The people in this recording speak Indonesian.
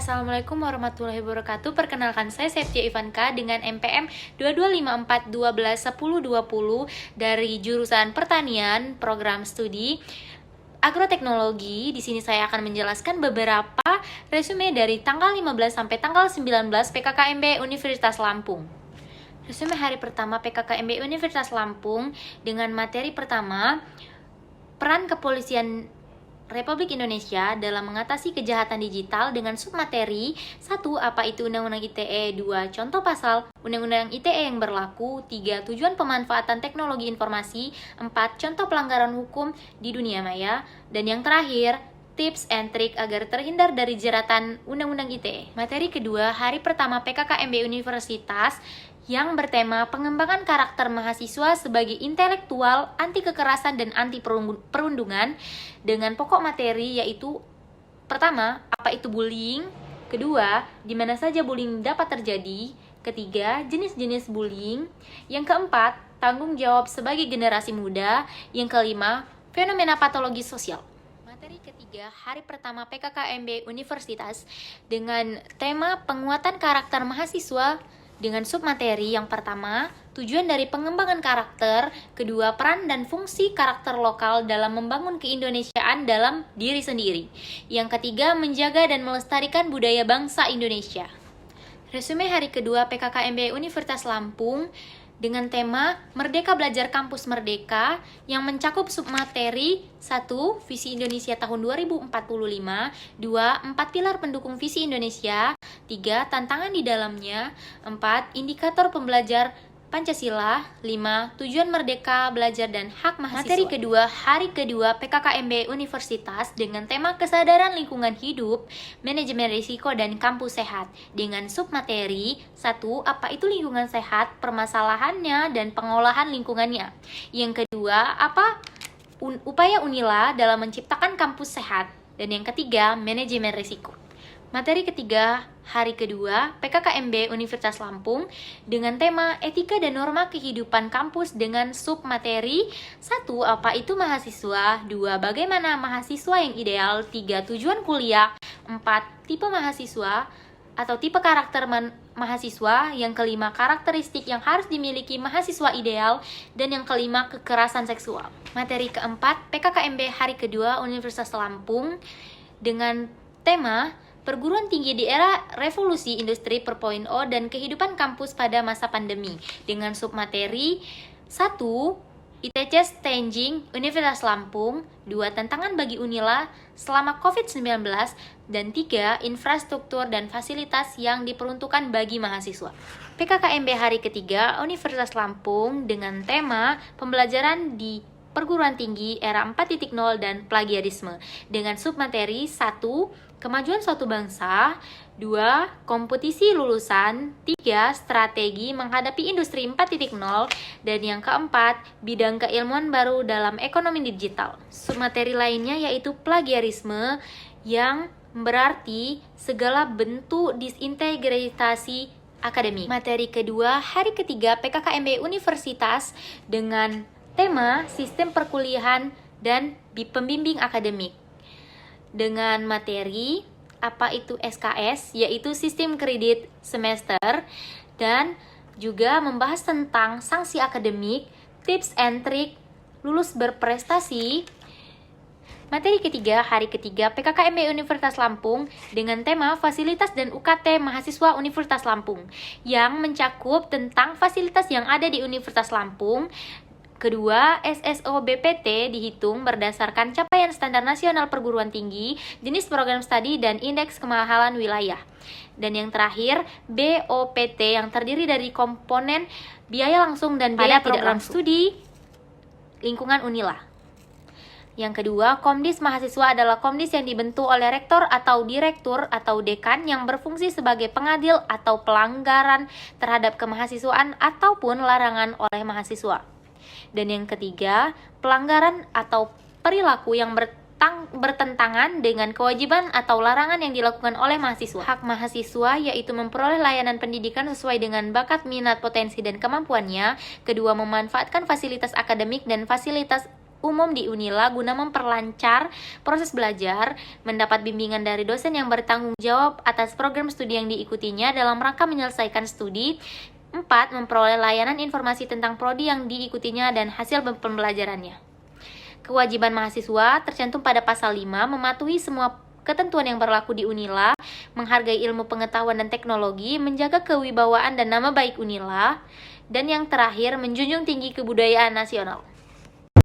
Assalamualaikum warahmatullahi wabarakatuh. Perkenalkan saya Septia Ivanka dengan MPM 2254121020 dari jurusan Pertanian, program studi Agroteknologi. Di sini saya akan menjelaskan beberapa resume dari tanggal 15 sampai tanggal 19 PKKMB Universitas Lampung. Resume hari pertama PKKMB Universitas Lampung dengan materi pertama, peran kepolisian Republik Indonesia dalam mengatasi kejahatan digital dengan submateri 1. Apa itu Undang-Undang ITE? 2. Contoh pasal Undang-Undang ITE yang berlaku. 3. Tujuan pemanfaatan teknologi informasi. 4. Contoh pelanggaran hukum di dunia maya. Dan yang terakhir, tips and trik agar terhindar dari jeratan Undang-Undang ITE. Materi kedua, hari pertama PKKMB Universitas yang bertema pengembangan karakter mahasiswa sebagai intelektual, anti kekerasan dan anti perundungan dengan pokok materi yaitu pertama, apa itu bullying, kedua, di mana saja bullying dapat terjadi, ketiga, jenis-jenis bullying, yang keempat, tanggung jawab sebagai generasi muda, yang kelima, fenomena patologi sosial. Materi ketiga, hari pertama PKKMB Universitas dengan tema penguatan karakter mahasiswa dengan submateri yang pertama, tujuan dari pengembangan karakter, kedua, peran dan fungsi karakter lokal dalam membangun keindonesiaan dalam diri sendiri, yang ketiga, menjaga dan melestarikan budaya bangsa Indonesia. Resume hari kedua PKKMB Universitas Lampung dengan tema Merdeka Belajar Kampus Merdeka yang mencakup submateri 1. Visi Indonesia tahun 2045, 2. 4 pilar pendukung visi Indonesia, 3. Tantangan di dalamnya, 4. Indikator pembelajar Pancasila, 5. Tujuan merdeka belajar dan hak mahasiswa. Materi kedua, hari kedua PKKMB Universitas dengan tema kesadaran lingkungan hidup, manajemen risiko dan kampus sehat dengan submateri 1. Apa itu lingkungan sehat, permasalahannya dan pengolahan lingkungannya. Yang kedua, apa upaya Unila dalam menciptakan kampus sehat. Dan yang ketiga, manajemen risiko. Materi ketiga, hari kedua, PKKMB Universitas Lampung dengan tema Etika dan Norma Kehidupan Kampus dengan submateri 1. Apa itu mahasiswa? 2. Bagaimana mahasiswa yang ideal? 3. Tujuan kuliah. 4. Tipe mahasiswa atau tipe karakter mahasiswa. Yang kelima, karakteristik yang harus dimiliki mahasiswa ideal. Dan yang kelima, kekerasan seksual. Materi keempat, PKKMB hari kedua Universitas Lampung dengan tema Perguruan tinggi di era revolusi industri 4.0 dan kehidupan kampus pada masa pandemi dengan submateri 1. ITC Changing Universitas Lampung, 2. Tantangan bagi Unila selama COVID-19, dan 3. Infrastruktur dan fasilitas yang diperuntukkan bagi mahasiswa. PKKMB hari ketiga Universitas Lampung dengan tema pembelajaran di perguruan tinggi era 4.0 dan plagiarisme dengan submateri 1. Kemajuan suatu bangsa, 2. Kompetisi lulusan, 3. Strategi menghadapi industri 4.0, dan yang keempat, bidang keilmuan baru dalam ekonomi digital. Submateri lainnya yaitu plagiarisme yang berarti segala bentuk disintegritasi akademik. Materi kedua, hari ketiga PKKMB Universitas dengan tema sistem perkuliahan dan pembimbing akademik dengan materi apa itu SKS, yaitu sistem kredit semester, dan juga membahas tentang sanksi akademik, tips and trik lulus berprestasi. Materi ketiga, hari ketiga PKKMB Universitas Lampung dengan tema fasilitas dan UKT mahasiswa Universitas Lampung yang mencakup tentang fasilitas yang ada di Universitas Lampung. Kedua, SSO BPT dihitung berdasarkan capaian standar nasional perguruan tinggi, jenis program studi, dan indeks kemahalan wilayah. Dan yang terakhir, BOPT yang terdiri dari komponen biaya langsung dan biaya tidak langsung studi lingkungan Unila. Yang kedua, Komdis Mahasiswa adalah komdis yang dibentuk oleh rektor atau direktur atau dekan yang berfungsi sebagai pengadil atau pelanggaran terhadap kemahasiswaan ataupun larangan oleh mahasiswa. Dan yang ketiga, pelanggaran atau perilaku yang bertentangan dengan kewajiban atau larangan yang dilakukan oleh mahasiswa. Hak mahasiswa yaitu memperoleh layanan pendidikan sesuai dengan bakat, minat, potensi, dan kemampuannya. Kedua, memanfaatkan fasilitas akademik dan fasilitas umum di Unila guna memperlancar proses belajar, mendapat bimbingan dari dosen yang bertanggung jawab atas program studi yang diikutinya dalam rangka menyelesaikan studi. 4. Memperoleh layanan informasi tentang prodi yang diikutinya dan hasil pembelajarannya. Kewajiban mahasiswa tercantum pada pasal 5 mematuhi semua ketentuan yang berlaku di Unila, menghargai ilmu pengetahuan dan teknologi, menjaga kewibawaan dan nama baik Unila, dan yang terakhir menjunjung tinggi kebudayaan nasional.